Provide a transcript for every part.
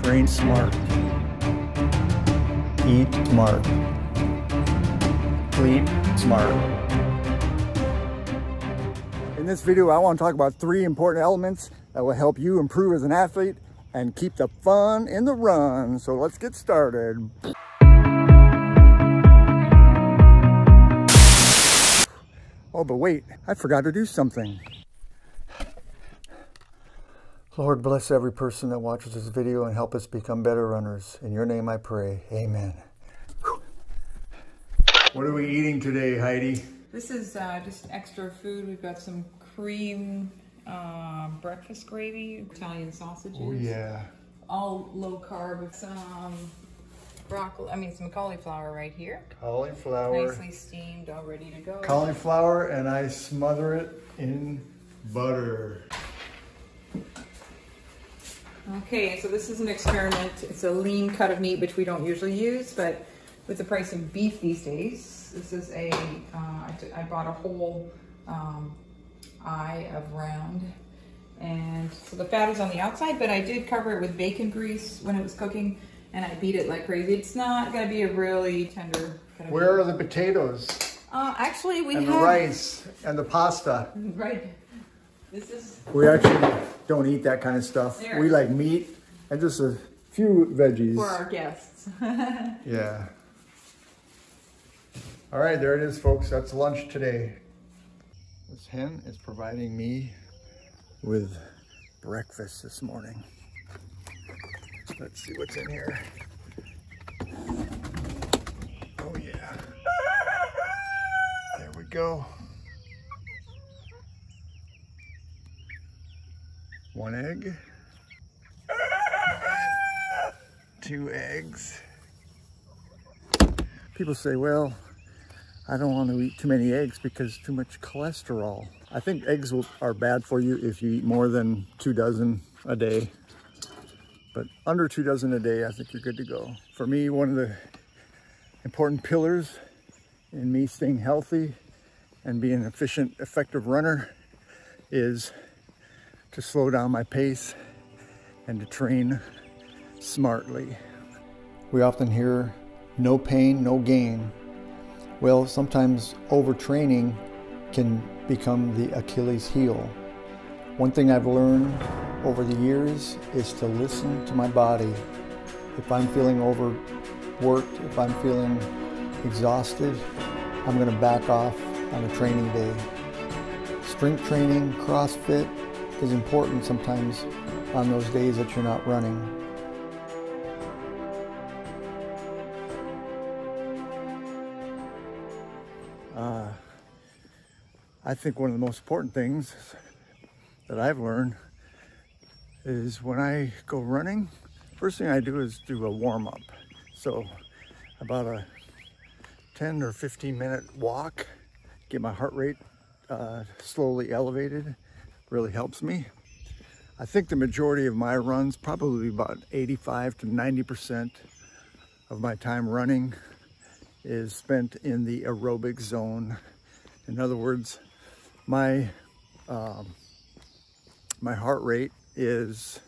Train smart. Eat smart. Sleep smart. In this video, I want to talk about 3 important elements that will help you improve as an athlete and keep the fun in the run. So let's get started. Oh, but wait, I forgot to do something. Lord, bless every person that watches this video and help us become better runners. In your name I pray, amen. What are we eating today, Heidi? This is just extra food. We've got some cream breakfast gravy, Italian sausages. Oh yeah. All low carb with some broccoli, some cauliflower right here. Cauliflower. Nicely steamed, all ready to go. Cauliflower, and I smother it in butter. Okay, so this is an experiment. It's a lean cut of meat, which we don't usually use, but with the price of beef these days, this is I bought a whole eye of round. And so the fat is on the outside, but I did cover it with bacon grease when it was cooking, and I beat it like crazy. It's not gonna be a really tender kind of Where are the potatoes? Actually, we have the rice and the pasta. Right. This is. We actually don't eat that kind of stuff. There. We like meat and just a few veggies. For our guests. Yeah. All right, there it is, folks. That's lunch today. This hen is providing me with breakfast this morning. Let's see what's in here. Oh yeah. There we go. 1 egg. 2 eggs. People say, well, I don't want to eat too many eggs because too much cholesterol. I think eggs are bad for you if you eat more than 2 dozen a day. But under 2 dozen a day, I think you're good to go. For me, one of the important pillars in me staying healthy and being an efficient, effective runner is to slow down my pace and to train smartly. We often hear, no pain, no gain. Well, sometimes overtraining can become the Achilles heel. One thing I've learned over the years is to listen to my body. If I'm feeling overworked, if I'm feeling exhausted, I'm going to back off on a training day. Strength training, CrossFit is important sometimes on those days that you're not running. I think one of the most important things that I've learned is when I go running, first thing I do is do a warm-up. So about a 10 or 15 minute walk, get my heart rate slowly elevated, really helps me. I think the majority of my runs, probably about 85 to 90% of my time running, is spent in the aerobic zone. In other words, my heart rate is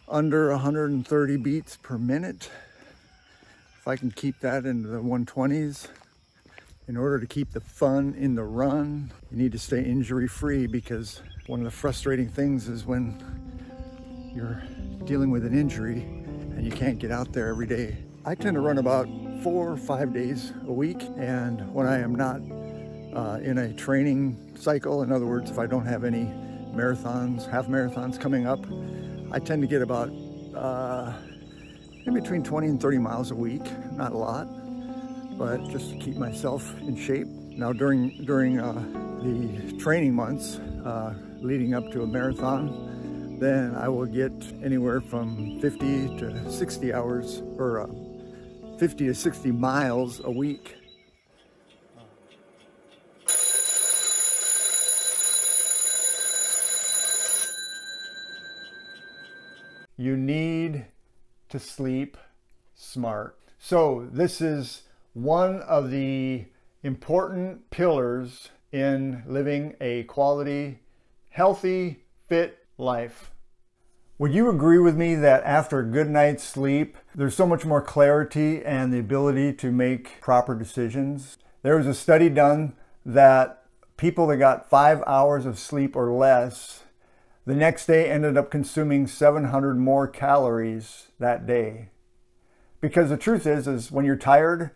under 130 beats per minute. If I can keep that into the 120s, in order to keep the fun in the run, you need to stay injury-free, because one of the frustrating things is when you're dealing with an injury and you can't get out there every day. I tend to run about 4 or 5 days a week, and when I am not in a training cycle, in other words, if I don't have any marathons, half marathons coming up, I tend to get about in between 20 and 30 miles a week. Not a lot, but just to keep myself in shape. Now during the training months leading up to a marathon, then I will get anywhere from 50 to 60 hours, or 50 to 60 miles a week. You need to sleep smart. So this is one of the important pillars in living a quality, healthy, fit life. Would you agree with me that after a good night's sleep, there's so much more clarity and the ability to make proper decisions? There was a study done that people that got 5 hours of sleep or less, the next day ended up consuming 700 more calories that day. Because the truth is when you're tired,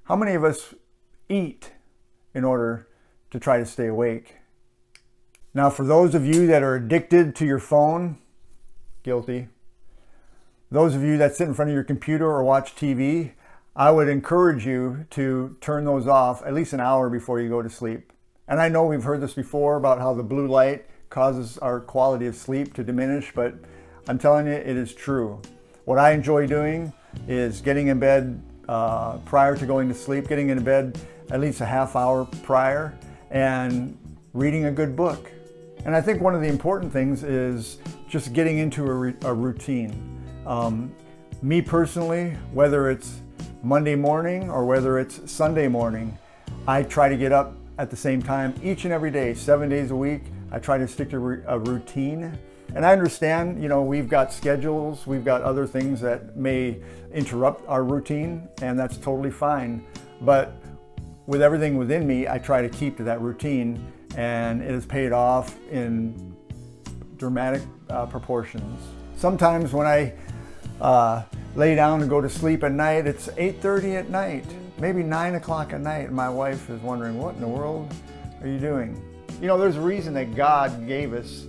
how many of us eat in order to try to stay awake? Now, for those of you that are addicted to your phone, guilty. Those of you that sit in front of your computer or watch TV, I would encourage you to turn those off at least an hour before you go to sleep. And I know we've heard this before about how the blue light causes our quality of sleep to diminish, but I'm telling you, it is true. What I enjoy doing is getting in bed prior to going to sleep, getting into bed at least a half hour prior, and reading a good book. And I think one of the important things is just getting into a routine. Me personally, whether it's Monday morning or whether it's Sunday morning, I try to get up at the same time each and every day, 7 days a week. I try to stick to a routine. And I understand, you know, we've got schedules, we've got other things that may interrupt our routine, and that's totally fine. But with everything within me, I try to keep to that routine, and it has paid off in dramatic proportions. Sometimes when I lay down to go to sleep at night, it's 8:30 at night, maybe 9 o'clock at night, and my wife is wondering, what in the world are you doing? You know, there's a reason that God gave us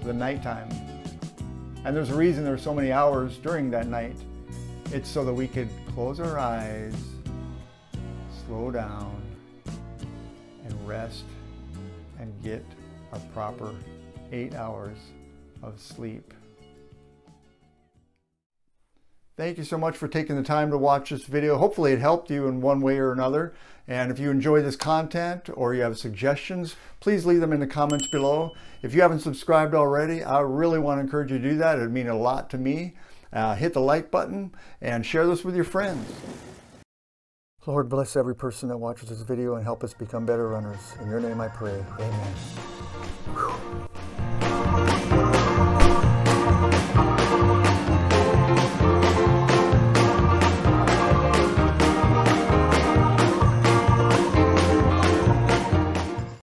the nighttime. And there's a reason there's so many hours during that night. It's so that we could close our eyes, slow down, and rest, and get our proper 8 hours of sleep. Thank you so much for taking the time to watch this video. Hopefully it helped you in one way or another. And if you enjoy this content or you have suggestions, please leave them in the comments below. If you haven't subscribed already, I really want to encourage you to do that. It would mean a lot to me. Hit the like button and share this with your friends. Lord, bless every person that watches this video and help us become better runners. In your name I pray, amen. Whew.